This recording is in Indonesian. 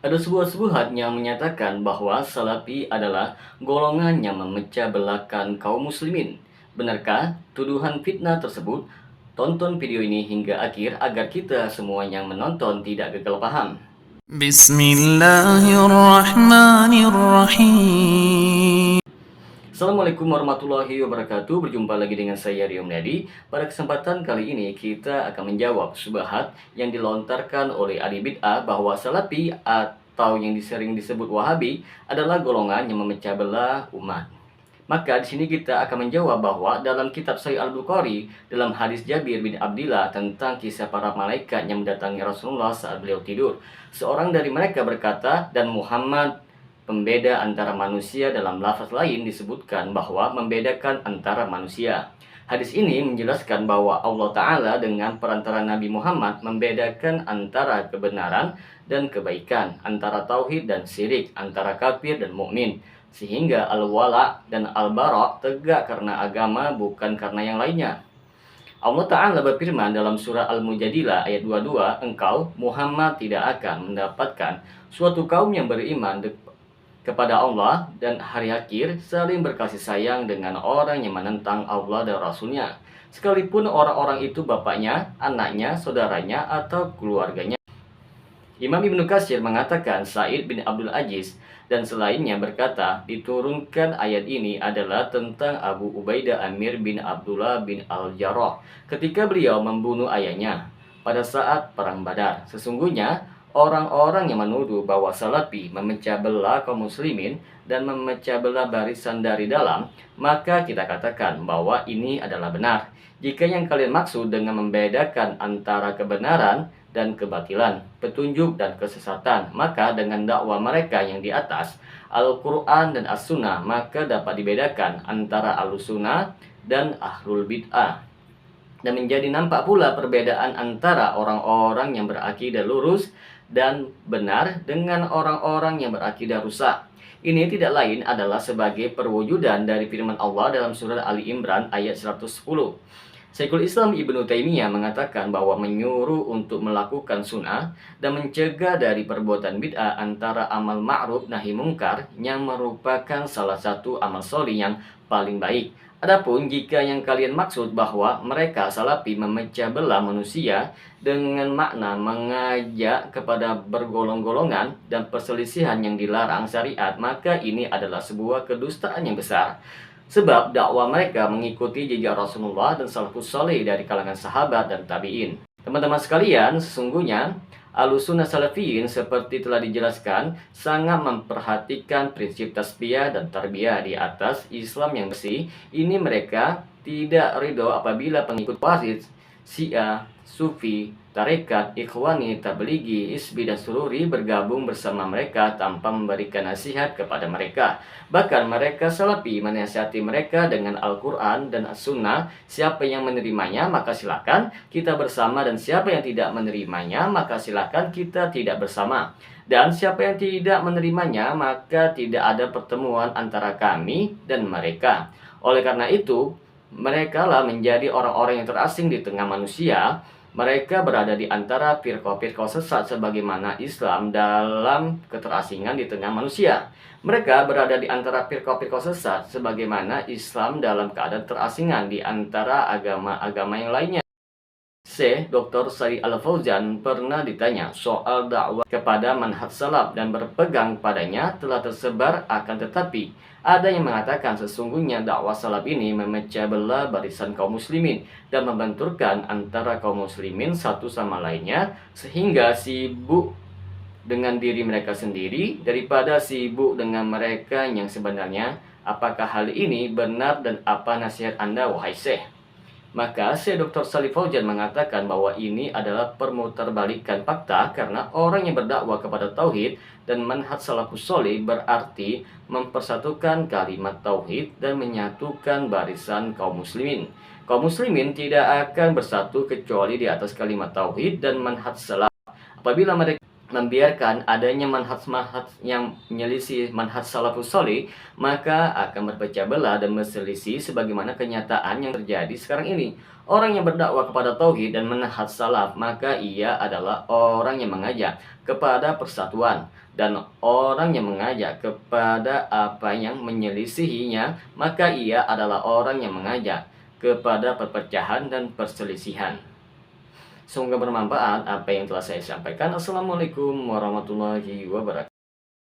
Ada sebuah subhat yang menyatakan bahwa Salafi adalah golongan yang memecah belahkan kaum muslimin. Benarkah tuduhan fitnah tersebut? Tonton video ini hingga akhir agar kita semua yang menonton tidak gagal paham. Bismillahirrahmanirrahim. Assalamualaikum warahmatullahi wabarakatuh. Berjumpa lagi dengan saya Rio Mulyadi. Pada kesempatan kali ini kita akan menjawab subhat yang dilontarkan oleh ahli bid'ah bahwa Salafi atau yang sering disebut Wahabi adalah golongan yang memecah belah umat. Maka di sini kita akan menjawab bahwa dalam kitab Sahih Al-Bukhari, dalam hadis Jabir bin Abdillah tentang kisah para malaikat yang mendatangi Rasulullah saat beliau tidur, seorang dari mereka berkata, dan Muhammad pembeda antara manusia, dalam lafaz lain disebutkan bahwa membedakan antara manusia. Hadis ini menjelaskan bahwa Allah Ta'ala dengan perantara Nabi Muhammad membedakan antara kebenaran dan kebaikan, antara tauhid dan syirik, antara kafir dan mukmin, sehingga al-wala dan al-bara tegak karena agama, bukan karena yang lainnya. Allah Ta'ala berfirman dalam surah Al-Mujadilah ayat 22, engkau Muhammad tidak akan mendapatkan suatu kaum yang beriman kepada Allah dan hari akhir saling berkasih sayang dengan orang yang menentang Allah dan Rasulnya, sekalipun orang-orang itu bapaknya, anaknya, saudaranya, atau keluarganya. Imam Ibnu Katsir mengatakan Sa'id bin Abdul Aziz dan selainnya berkata, diturunkan ayat ini adalah tentang Abu Ubaidah Amir bin Abdullah bin Al-Jarrah ketika beliau membunuh ayahnya pada saat perang Badar. Sesungguhnya orang-orang yang menuduh bahwa Salafi memecah belah kaum muslimin dan memecah belah barisan dari dalam, maka kita katakan bahwa ini adalah benar. Jika yang kalian maksud dengan membedakan antara kebenaran dan kebatilan, petunjuk dan kesesatan, maka dengan dakwah mereka yang di atas Al-Quran dan As-Sunnah, maka dapat dibedakan antara Ahlus-Sunnah dan Ahlul Bid'ah. Dan menjadi nampak pula perbedaan antara orang-orang yang berakidah lurus dan benar dengan orang-orang yang berakidah rusak. Ini tidak lain adalah sebagai perwujudan dari firman Allah dalam surah Ali Imran ayat 110. Syekhul Islam Ibnu Taimiyah mengatakan bahwa menyuruh untuk melakukan sunnah dan mencegah dari perbuatan bid'ah antara amal ma'ruf nahi mungkar yang merupakan salah satu amal sholih yang paling baik. Adapun jika yang kalian maksud bahwa mereka Salafi memecah belah manusia dengan makna mengajak kepada bergolong-golongan dan perselisihan yang dilarang syariat, maka ini adalah sebuah kedustaan yang besar. Sebab dakwah mereka mengikuti jejak Rasulullah dan salafus saleh dari kalangan sahabat dan tabi'in. Teman-teman sekalian, sesungguhnya Ahlussunnah Salafiyin seperti telah dijelaskan sangat memperhatikan prinsip tasbiyah dan tarbiyah di atas Islam yang bersih. Ini mereka tidak ridho apabila pengikut waris, Syiah, Sufi, Tarekat, Ikhwani, Tablighi, Hizbi, dan Sururi bergabung bersama mereka tanpa memberikan nasihat kepada mereka. Bahkan mereka Salafi menasihati mereka dengan Al-Quran dan As-Sunnah. Siapa yang menerimanya maka silakan kita bersama, dan siapa yang tidak menerimanya maka silakan kita tidak bersama. Dan siapa yang tidak menerimanya maka tidak ada pertemuan antara kami dan mereka. Oleh karena itu, mereka lah menjadi orang-orang yang terasing di tengah manusia. Mereka berada di antara firqah-firqah sesat sebagaimana Islam dalam keterasingan di tengah manusia. Mereka berada di antara firqah-firqah sesat sebagaimana Islam dalam keadaan terasingan di antara agama-agama yang lainnya. Syekh Dr. Shalih Al-Fauzan pernah ditanya soal dakwah kepada manhaj salaf dan berpegang padanya telah tersebar, akan tetapi ada yang mengatakan sesungguhnya dakwah salaf ini memecah belah barisan kaum muslimin dan membenturkan antara kaum muslimin satu sama lainnya sehingga sibuk dengan diri mereka sendiri daripada sibuk dengan mereka yang sebenarnya. Apakah hal ini benar dan apa nasihat Anda wahai Syekh? Maka Syekh Dr. Shalih Fauzan mengatakan bahwa ini adalah permutarbalikan fakta, karena orang yang berdakwah kepada tauhid dan manhaj salafus sholih berarti mempersatukan kalimat tauhid dan menyatukan barisan kaum muslimin. Kaum muslimin tidak akan bersatu kecuali di atas kalimat tauhid dan manhaj salaf. Apabila membiarkan adanya manhaj-manhaj yang menyelisih manhaj salafus sholih, maka akan berpecah belah dan berselisih sebagaimana kenyataan yang terjadi sekarang ini. Orang yang berdakwah kepada tauhid dan manhaj salaf, maka ia adalah orang yang mengajak kepada persatuan, dan orang yang mengajak kepada apa yang menyelisihinya, maka ia adalah orang yang mengajak kepada perpecahan dan perselisihan. Semoga bermanfaat apa yang telah saya sampaikan. Assalamualaikum warahmatullahi wabarakatuh.